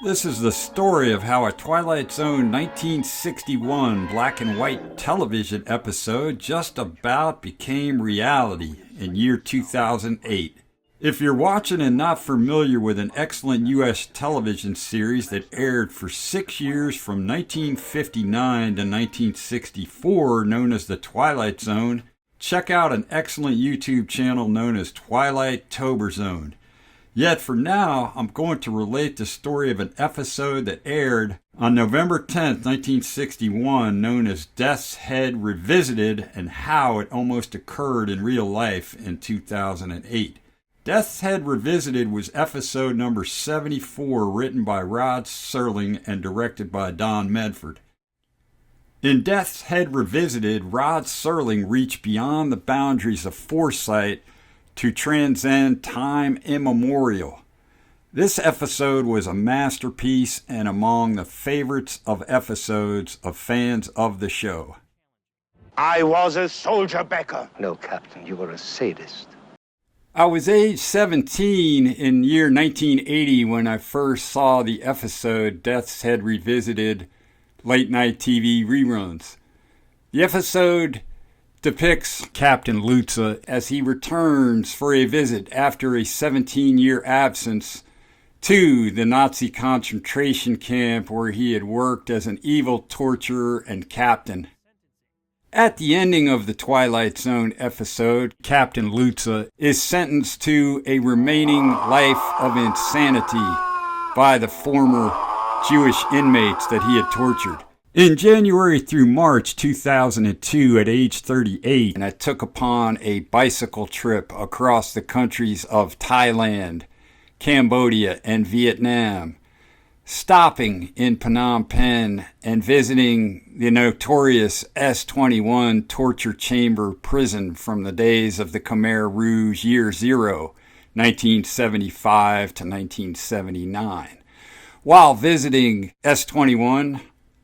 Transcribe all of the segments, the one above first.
This is the story of how a Twilight Zone 1961 black and white television episode just about became reality in year 2008. If you're watching and not familiar with an excellent U.S. television series that aired for 6 years from 1959 to 1964 known as the Twilight Zone, check out an excellent YouTube channel known as Twilight Zone. Yet for now, I'm going to relate the story of an episode that aired on November 10th, 1961, known as Death's Head Revisited, and how it almost occurred in real life in 2008. Death's Head Revisited was episode number 74, written by Rod Serling and directed by Don Medford. In Death's Head Revisited, Rod Serling reached beyond the boundaries of foresight to transcend time immemorial. This episode was a masterpiece and among the favorites of episodes of fans of the show. I was a soldier, Becker. No, Captain, you were a sadist. I was age 17 in year 1980 when I first saw the episode Death's Head Revisited late night TV reruns. The episode depicts Captain Lutze as he returns for a visit after a 17-year absence to the Nazi concentration camp where he had worked as an evil torturer and captain. At the ending of the Twilight Zone episode, Captain Lutze is sentenced to a remaining life of insanity by the former Jewish inmates that he had tortured. In January through March 2002, at age 38, and I took upon a bicycle trip across the countries of Thailand, Cambodia, and Vietnam, stopping in Phnom Penh and visiting the notorious S-21 torture chamber prison from the days of the Khmer Rouge Year Zero, 1975 to 1979. While visiting S-21,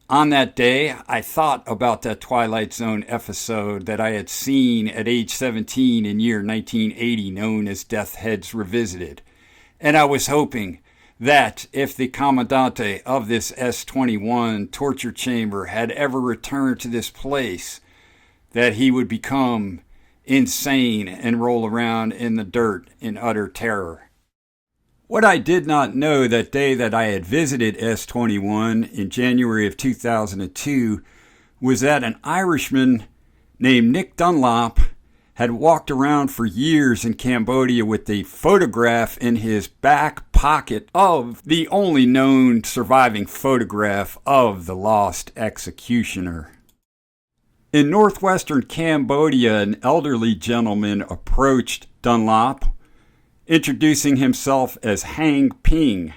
on that day, I thought about that Twilight Zone episode that I had seen at age 17 in year 1980 known as Death's Head Revisited. And I was hoping that if the commandante of this S-21 torture chamber had ever returned to this place, that he would become insane and roll around in the dirt in utter terror. What I did not know that day that I had visited S-21 in January of 2002 was that an Irishman named Nick Dunlop had walked around for years in Cambodia with a photograph in his back pocket of the only known surviving photograph of the lost executioner. In northwestern Cambodia, an elderly gentleman approached Dunlop, introducing himself as Hang Ping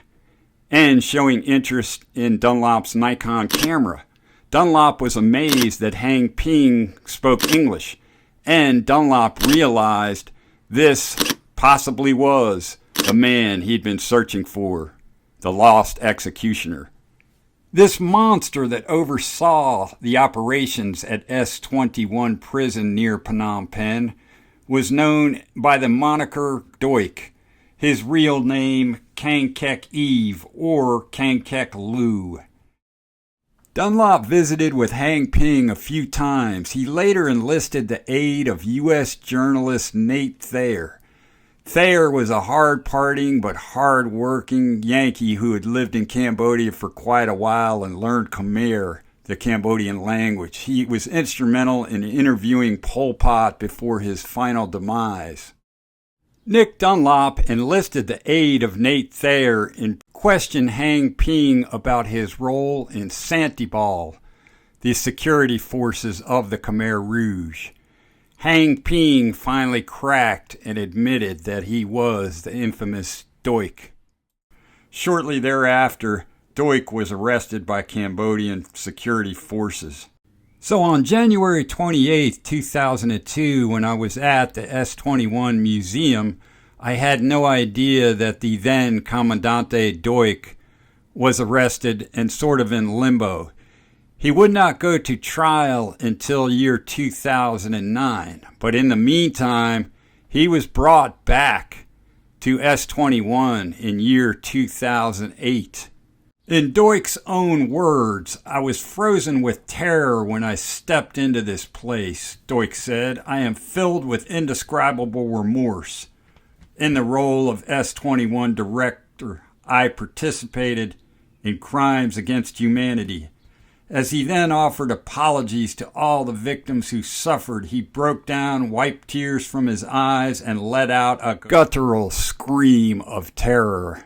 and showing interest in Dunlop's Nikon camera. Dunlop was amazed that Hang Ping spoke English, and Dunlop realized this possibly was the man he'd been searching for, the lost executioner. This monster that oversaw the operations at S-21 prison near Phnom Penh was known by the moniker Doik, his real name Kangkek Eve or Kangkek Lu. Dunlop visited with Hang Ping a few times. He later enlisted the aid of U.S. journalist Nate Thayer. Thayer was a hard-partying but hard-working Yankee who had lived in Cambodia for quite a while and learned Khmer, the Cambodian language. He was instrumental in interviewing Pol Pot before his final demise. Nick Dunlop enlisted the aid of Nate Thayer and questioned Hang Ping about his role in Santibal, the security forces of the Khmer Rouge. Hang Ping finally cracked and admitted that he was the infamous Doik. Shortly thereafter, Doik was arrested by Cambodian security forces. So on January 28, 2002, when I was at the S-21 museum, I had no idea that the then Commandante Doik was arrested and sort of in limbo. He would not go to trial until year 2009, but in the meantime, he was brought back to S-21 in year 2008. In Doik's own words, "I was frozen with terror when I stepped into this place," Doik said. "I am filled with indescribable remorse. In the role of S-21 director, I participated in crimes against humanity." As he then offered apologies to all the victims who suffered, he broke down, wiped tears from his eyes, and let out a guttural scream of terror.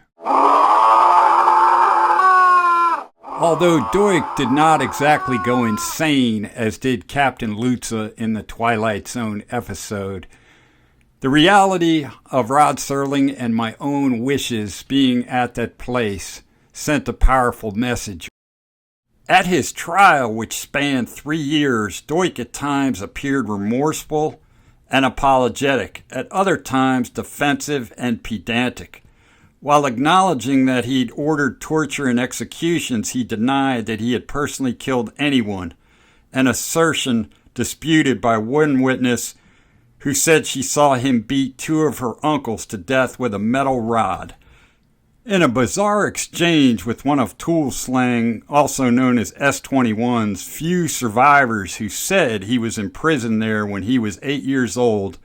Although Doik did not exactly go insane, as did Captain Lutza in the Twilight Zone episode, the reality of Rod Serling and my own wishes being at that place sent a powerful message. At his trial, which spanned 3 years, Doik at times appeared remorseful and apologetic, at other times defensive and pedantic. While acknowledging that he'd ordered torture and executions, he denied that he had personally killed anyone, an assertion disputed by one witness who said she saw him beat 2 of her uncles to death with a metal rod. In a bizarre exchange with one of Tool's slang, also known as S-21's, few survivors who said he was imprisoned there when he was 8 years old,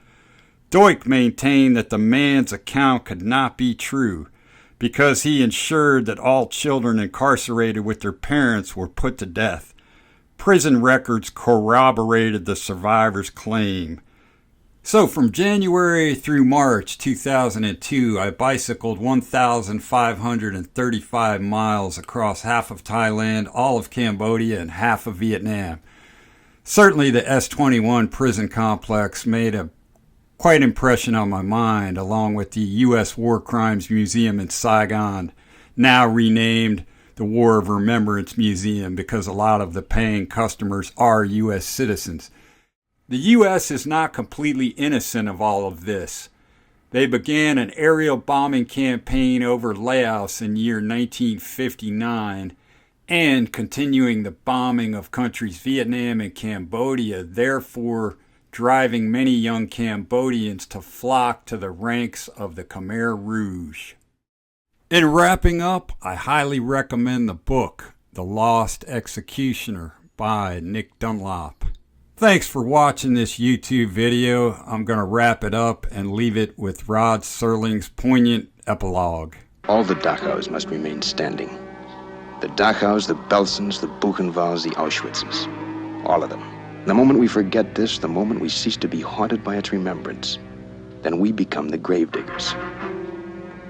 Doik maintained that the man's account could not be true because he ensured that all children incarcerated with their parents were put to death. Prison records corroborated the survivor's claim. So from January through March 2002, I bicycled 1,535 miles across half of Thailand, all of Cambodia, and half of Vietnam. Certainly the S-21 prison complex made a quite impression on my mind, along with the U.S. War Crimes Museum in Saigon, now renamed the War of Remembrance Museum because a lot of the paying customers are U.S. citizens. The U.S. is not completely innocent of all of this. They began an aerial bombing campaign over Laos in year 1959 and continuing the bombing of countries Vietnam and Cambodia, therefore driving many young Cambodians to flock to the ranks of the Khmer Rouge. In wrapping up, I highly recommend the book, The Lost Executioner by Nick Dunlop. Thanks for watching this YouTube video. I'm going to wrap it up and leave it with Rod Serling's poignant epilogue. All the Dachau's must remain standing. The Dachau's, the Belsens, the Buchenwalds, the Auschwitzes. All of them. The moment we forget this, the moment we cease to be haunted by its remembrance, then we become the gravediggers.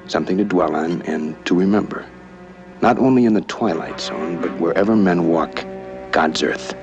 Something to dwell on and to remember. Not only in the Twilight Zone, but wherever men walk God's earth.